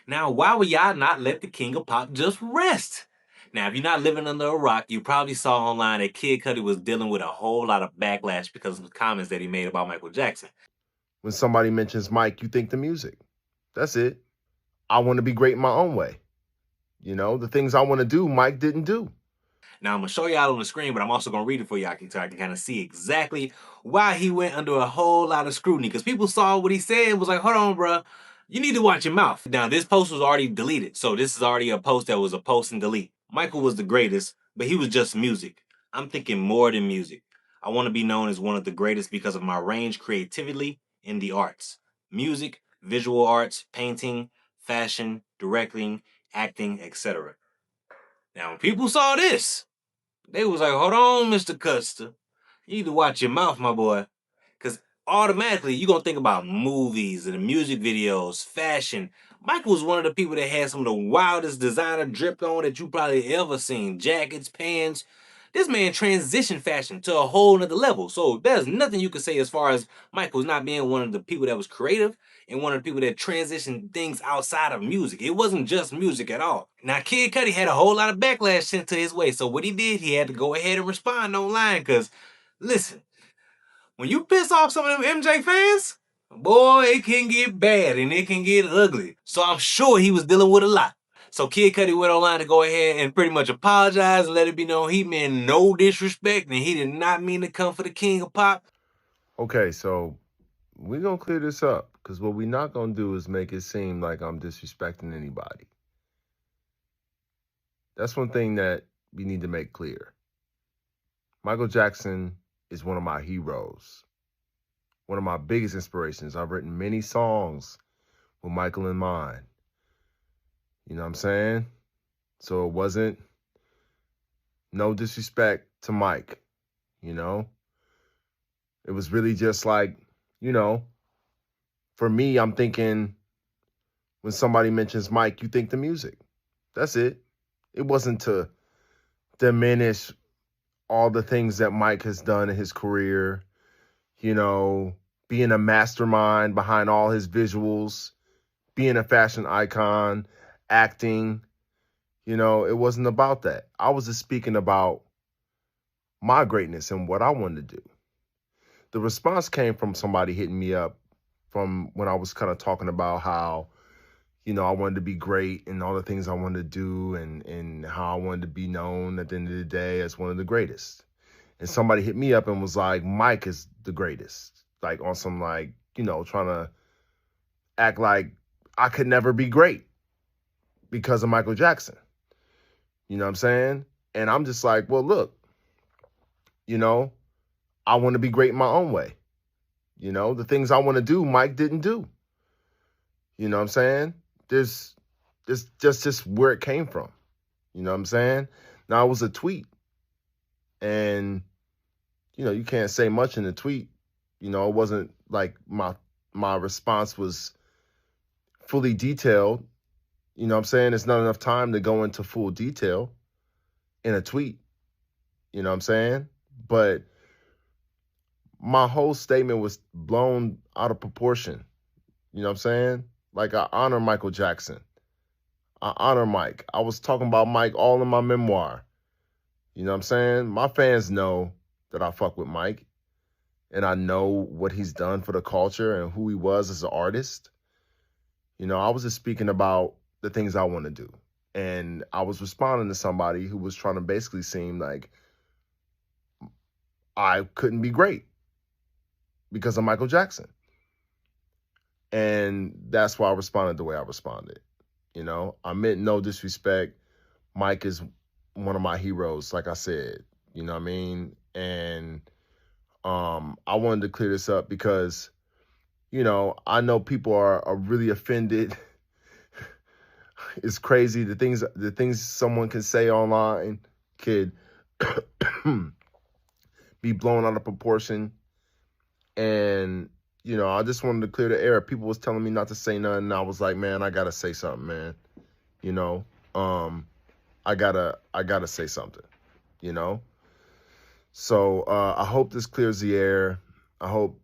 Now, why would y'all not let the king of pop just rest? Now, if you're not living under a rock, you probably saw online that Kid Cudi was dealing with a whole lot of backlash because of the comments that he made about Michael Jackson. When somebody mentions Mike, you think the music. That's it. I want to be great in my own way. You know, the things I want to do, Mike didn't do. Now, I'm going to show y'all on the screen, but I'm also going to read it for y'all so I can kind of see exactly why he went under a whole lot of scrutiny. Because people saw what he said and was like, hold on, bro. You need to watch your mouth. Now, this post was already deleted. So this is already a post that was a post and delete. Michael was the greatest, but he was just music. I'm thinking more than music. I want to be known as one of the greatest because of my range creatively in the arts. Music, visual arts, painting, fashion, directing, acting, etc. Now, when people saw this, they was like, hold on, Mr. Custer. You need to watch your mouth, my boy. Because automatically you're going to think about movies and music videos, fashion. Michael was one of the people that had some of the wildest designer drip on that you probably ever seen. Jackets, pants. This man transitioned fashion to a whole nother level. So there's nothing you can say as far as Michael's not being one of the people that was creative and one of the people that transitioned things outside of music. It wasn't just music at all. Now, Kid Cudi had a whole lot of backlash sent to his way. So what he did, he had to go ahead and respond online because, listen, when you piss off some of them MJ fans, boy, it can get bad and it can get ugly. So I'm sure he was dealing with a lot. So Kid Cudi went online to go ahead and pretty much apologize and let it be known he meant no disrespect and he did not mean to come for the king of pop. Okay, so we're going to clear this up because what we're not going to do is make it seem like I'm disrespecting anybody. That's one thing that we need to make clear. Michael Jackson is one of my heroes, one of my biggest inspirations. I've written many songs with Michael in mind. You know what I'm saying? So it wasn't no disrespect to Mike, you know? It was really just like, you know, for me, I'm thinking when somebody mentions Mike, you think the music. That's it. It wasn't to diminish all the things that Mike has done in his career, you know, being a mastermind behind all his visuals, being a fashion icon, acting. You know, it wasn't about that. I was just speaking about my greatness and what I wanted to do. The response came from somebody hitting me up from when I was kind of talking about how, you know, I wanted to be great and all the things I wanted to do and how I wanted to be known at the end of the day as one of the greatest. And somebody hit me up and was like, Mike is the greatest. Like on some like, you know, trying to act like I could never be great because of Michael Jackson. You know what I'm saying? And I'm just like, well, look, you know, I want to be great in my own way. You know, the things I want to do, Mike didn't do. You know what I'm saying? There's just where it came from. You know what I'm saying? Now, it was a tweet. And, you know, you can't say much in a tweet. You know, it wasn't like my response was fully detailed. You know what I'm saying? It's not enough time to go into full detail in a tweet. You know what I'm saying? But my whole statement was blown out of proportion. You know what I'm saying? Like, I honor Michael Jackson. I honor Mike. I was talking about Mike all in my memoir. You know what I'm saying? My fans know that I fuck with Mike. And I know what he's done for the culture and who he was as an artist. You know, I was just speaking about the things I want to do. And I was responding to somebody who was trying to basically seem like I couldn't be great because of Michael Jackson. And that's why I responded the way I responded. You know, I meant no disrespect. Mike is one of my heroes, like I said. You know what I mean? And I wanted to clear this up because, you know, I know people are really offended. It's crazy the things someone can say online could be blown out of proportion. And, you know, I just wanted to clear the air. People was telling me not to say nothing. And I was like, man, I gotta say something, man. You know, I gotta say something, you know? So I hope this clears the air. I hope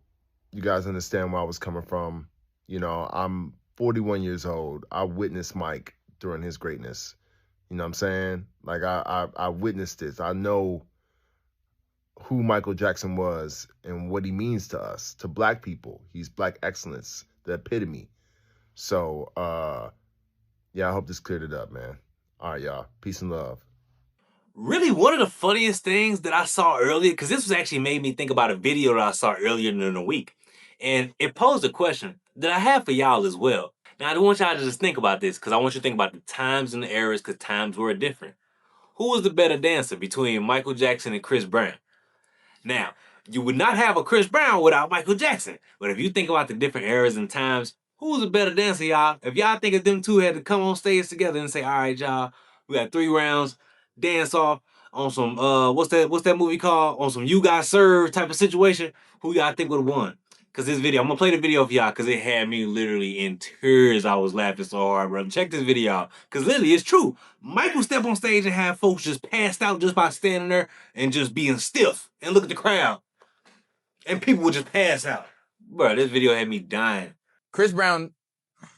you guys understand where I was coming from. You know, I'm 41 years old. I witnessed Mike during his greatness. You know what I'm saying? Like I witnessed this. I know who Michael Jackson was and what he means to us, to black people. He's black excellence, the epitome. So yeah, I hope this cleared it up, man. All right, y'all. Peace and love. Really, one of the funniest things that I saw earlier, because this was actually made me think about a video that I saw earlier in the week. And it posed a question that I have for y'all as well. Now, I don't want y'all to just think about this, because I want you to think about the times and the eras, because times were different. Who was the better dancer between Michael Jackson and Chris Brown? Now, you would not have a Chris Brown without Michael Jackson. But if you think about the different eras and times, who was a better dancer, y'all? If y'all think if them two had to come on stage together and say, all right, y'all, we got 3 rounds, dance off on some, what's that movie called? On some You Got Served type of situation, who y'all think would have won? Because this video, I'm going to play the video for y'all because it had me literally in tears. I was laughing so hard, bro. Check this video out. Because literally, it's true. Michael step on stage and have folks just passed out just by standing there and just being stiff. And look at the crowd. And people would just pass out. Bro, this video had me dying. Chris Brown,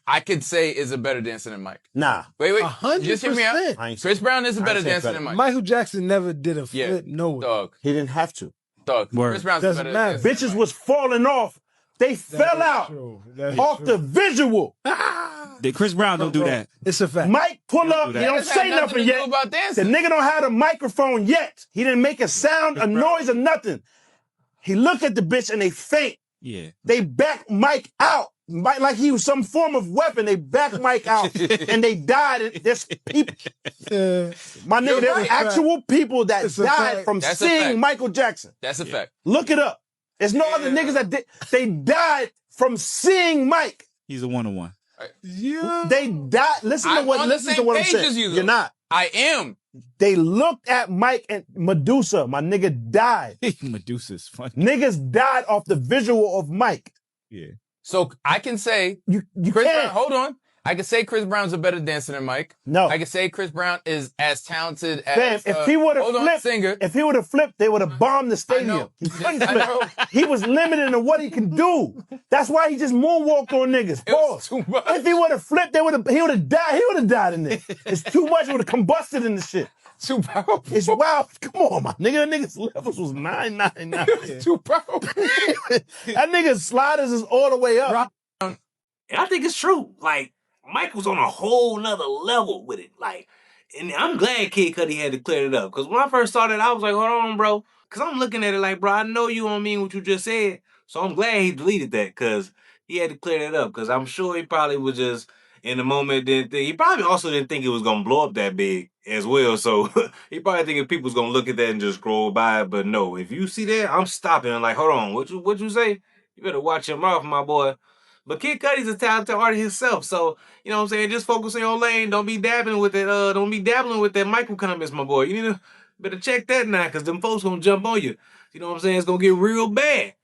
I could say, is a better dancer than Mike. Nah. Wait. 100%. Just hear me out. Chris Brown is a better dancer than Mike. Michael Jackson never did a flip. No. Dog. He didn't have to. Dog. Word. Chris Brown's Doesn't better matter. dancer. Bitches was falling off. They fell out off the visual. Chris Brown don't do that. It's a fact. Mike pull up. He don't say nothing yet. About The dancing. nigga don't have the microphone yet. He didn't make a sound, a noise, or nothing. He looked at the bitch and they faint. Yeah. They back Mike out. Mike, like he was some form of weapon. They back Mike out and they died. And there's people. My nigga, there were actual people that died from That's a fact. seeing Michael Jackson. That's a fact. Look it up. There's no other niggas that did. They died from seeing Mike. He's a one-on-one. Yeah. They died. Listen to what I'm saying. You're not. I am. They looked at Mike and Medusa. My nigga died. Medusa's funny. Niggas died off the visual of Mike. Yeah. So I can say You Chris can't. Brown, hold on. I can say Chris Brown's a better dancer than Mike. No. I can say Chris Brown is as talented Fam, as if he would have flipped, singer. if he would have flipped, they would have bombed the I stadium. know. He couldn't I know. flip. He was limited in what he can do. That's why he just moonwalked on niggas. It was Pause. too much. If he would have flipped, he would have died. He would have died in there. It's too much. It would have combusted in the shit. Too powerful. It's wild. Come on, my nigga. That nigga's levels was 999. Too powerful. That nigga's sliders is all the way up. And I think it's true. Like, Mike was on a whole nother level with it. Like, and I'm glad Kid Cudi had to clear it up. Because when I first saw that, I was like, hold on, bro. Because I'm looking at it like, bro, I know you don't mean what you just said. So I'm glad he deleted that because he had to clear that up. Because I'm sure he probably was just, in the moment, didn't think. He probably also didn't think it was going to blow up that big as well. So he probably thinking people's going to look at that and just scroll by. But no, if you see that, I'm stopping and like, hold on, what you say? You better watch your mouth, my boy. But Kid Cudi's a talented artist himself, so you know what I'm saying. Just focus on your lane. Don't be dabbling with it. Don't be dabbling with that Michael comments, my boy. You need to better check that now, cause them folks gonna jump on you. You know what I'm saying? It's gonna get real bad.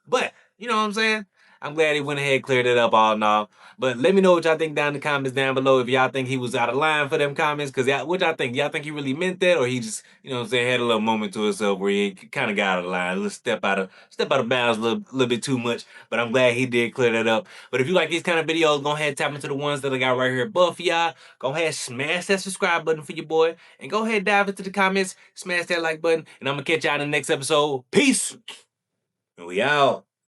But you know what I'm saying. I'm glad he went ahead and cleared it up all in all. But let me know what y'all think down in the comments down below. If y'all think he was out of line for them comments, cause what y'all think? Y'all think he really meant that, or he just, you know what I'm saying, had a little moment to himself where he kind of got out of line, a little step out of bounds, a little bit too much. But I'm glad he did clear that up. But if you like these kind of videos, go ahead and tap into the ones that I got right here above for y'all. Go ahead, smash that subscribe button for your boy, and go ahead, dive into the comments, smash that like button, and I'm gonna catch y'all in the next episode. Peace, and we out.